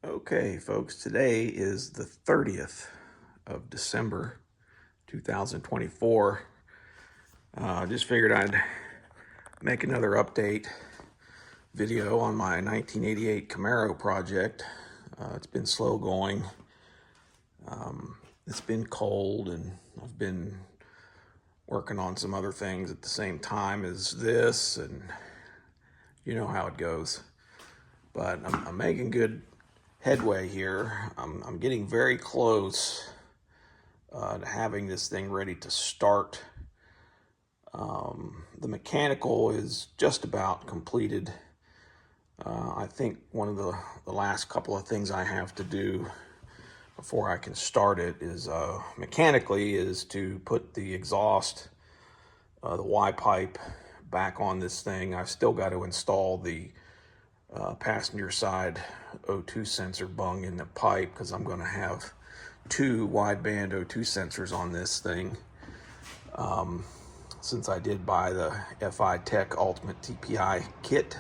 Okay, folks, today is the 30th of December, 2024. Just figured I'd make another update video on my 1988 Camaro project. It's been slow going. It's been cold, and I've been working on some other things at the same time as this, and you know how it goes. But I'm making good headway here. I'm getting very close to having this thing ready to start. The mechanical is just about completed. I think one of the last couple of things I have to do before I can start it is mechanically is to put the exhaust, the Y pipe back on this thing. I've still got to install the passenger side O2 sensor bung in the pipe because I'm going to have two wideband O2 sensors on this thing. Since I did buy the FI Tech Ultimate TPI kit.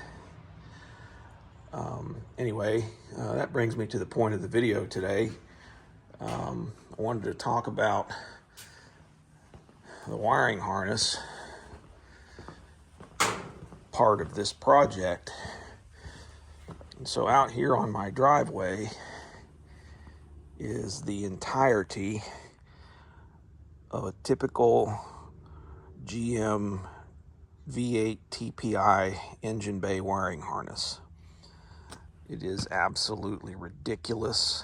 Anyway, that brings me to the point of the video today. I wanted to talk about the wiring harness part of this project. And so out here on my driveway is the entirety of a typical GM V8 TPI engine bay wiring harness. It is absolutely ridiculous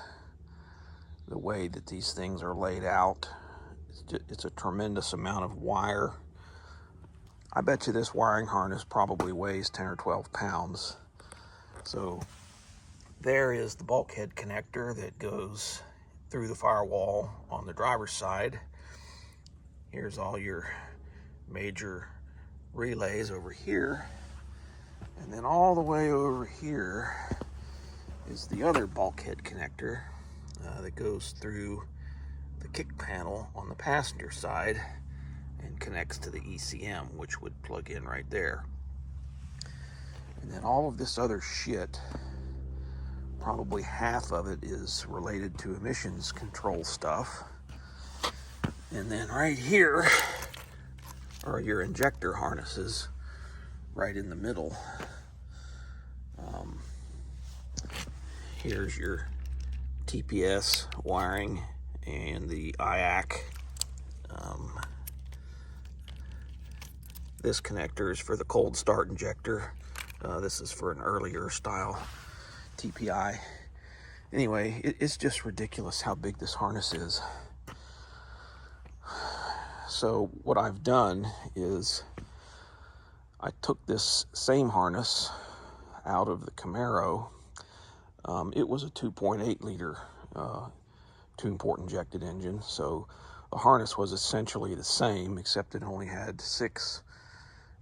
the way that these things are laid out. It's a tremendous amount of wire. I bet you this wiring harness probably weighs 10 or 12 pounds. So there is the bulkhead connector that goes through the firewall on the driver's side. Here's all your major relays over here. And then all the way over here is the other bulkhead connector that goes through the kick panel on the passenger side and connects to the ECM, which would plug in right there. And then all of this other shit, probably half of it is related to emissions control stuff. And then right here are your injector harnesses right in the middle. Here's your TPS wiring and the IAC. This connector is for the cold start injector. This is for an earlier style TPI. Anyway, it's just ridiculous how big this harness is. So what I've done is I took this same harness out of the Camaro. It was a 2.8 liter two-port injected engine, so the harness was essentially the same, except it only had 6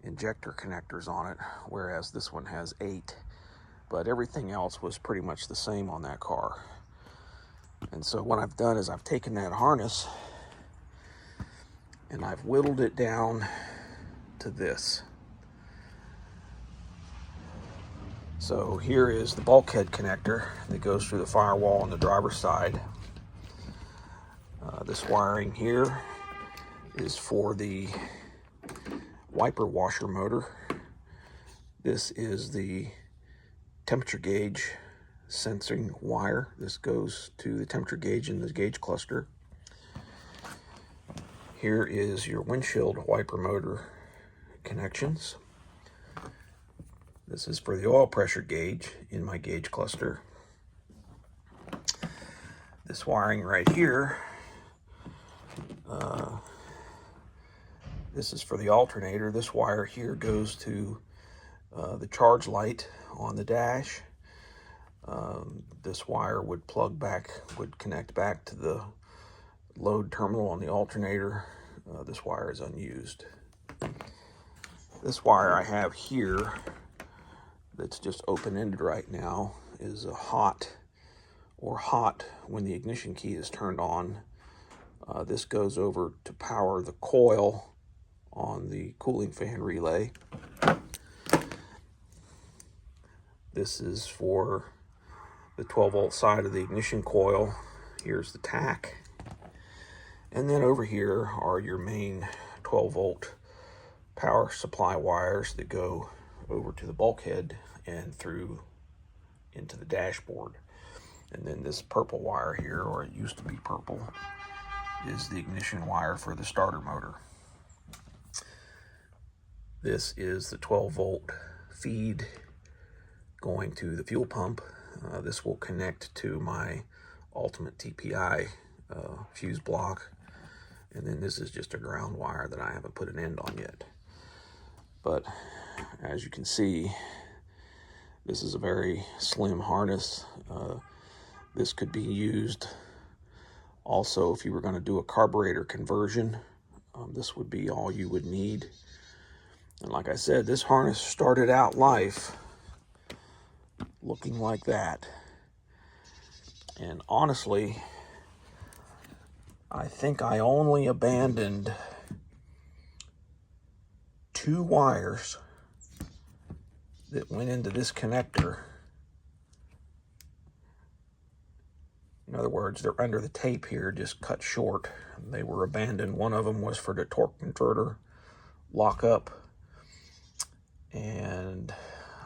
injector connectors on it, whereas this one has 8. But everything else was pretty much the same on that car. And so what I've done is I've taken that harness and I've whittled it down to this. So here is the bulkhead connector that goes through the firewall on the driver's side. This wiring here is for the wiper washer motor. This is the temperature gauge sensing wire. This goes to the temperature gauge in the gauge cluster. Here is your windshield wiper motor connections. This is for the oil pressure gauge in my gauge cluster. This wiring right here, this is for the alternator. This wire here goes to the charge light on the dash. This wire would connect back to the load terminal on the alternator. This wire is unused. This wire I have here that's just open-ended right now is a hot when the ignition key is turned on. This goes over to power the coil on the cooling fan relay. This is for the 12-volt side of the ignition coil. Here's the tach. And then over here are your main 12-volt power supply wires that go over to the bulkhead and through into the dashboard. And then this purple wire here, or it used to be purple, is the ignition wire for the starter motor. This is the 12-volt feed going to the fuel pump. This will connect to my ultimate TPI fuse block. And then this is just a ground wire that I haven't put an end on yet. But as you can see, this is a very slim harness. This could be used also if you were going to do a carburetor conversion. This would be all you would need. And like I said, this harness started out life looking like that. And honestly, I think I only abandoned 2 wires that went into this connector. In other words, they're under the tape here, just cut short. They were abandoned. One of them was for the torque converter lockup, and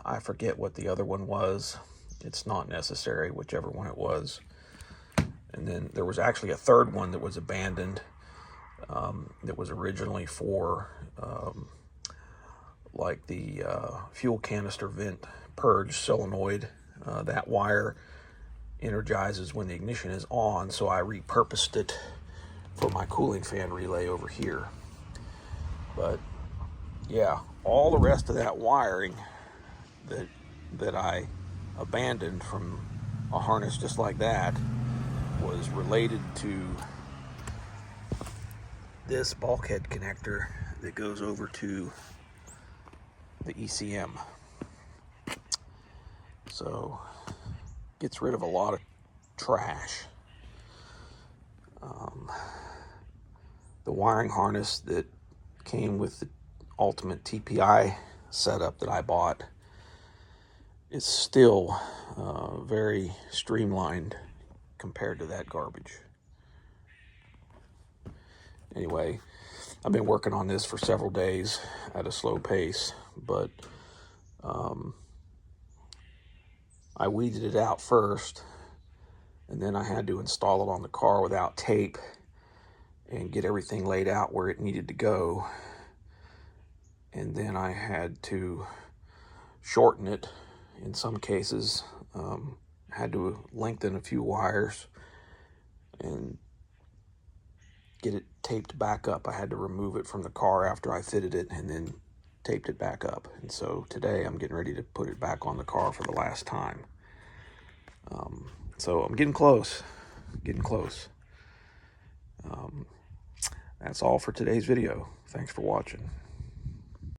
I forget what the other one was. It's not necessary, whichever one it was. And then there was actually a third one that was abandoned that was originally for like the fuel canister vent purge solenoid. That wire energizes when the ignition is on, so I repurposed it for my cooling fan relay over here. But yeah, all the rest of that wiring that I abandoned from a harness just like that was related to this bulkhead connector that goes over to the ECM. So gets rid of a lot of trash. The wiring harness that came with the ultimate TPI setup that I bought is still very streamlined compared to that garbage. Anyway, I've been working on this for several days at a slow pace, but I weeded it out first, and then I had to install it on the car without tape and get everything laid out where it needed to go. And then I had to shorten it in some cases. Had to lengthen a few wires and get it taped back up. I had to remove it from the car after I fitted it and then taped it back up. And so today I'm getting ready to put it back on the car for the last time. So I'm getting close, That's all for today's video. Thanks for watching.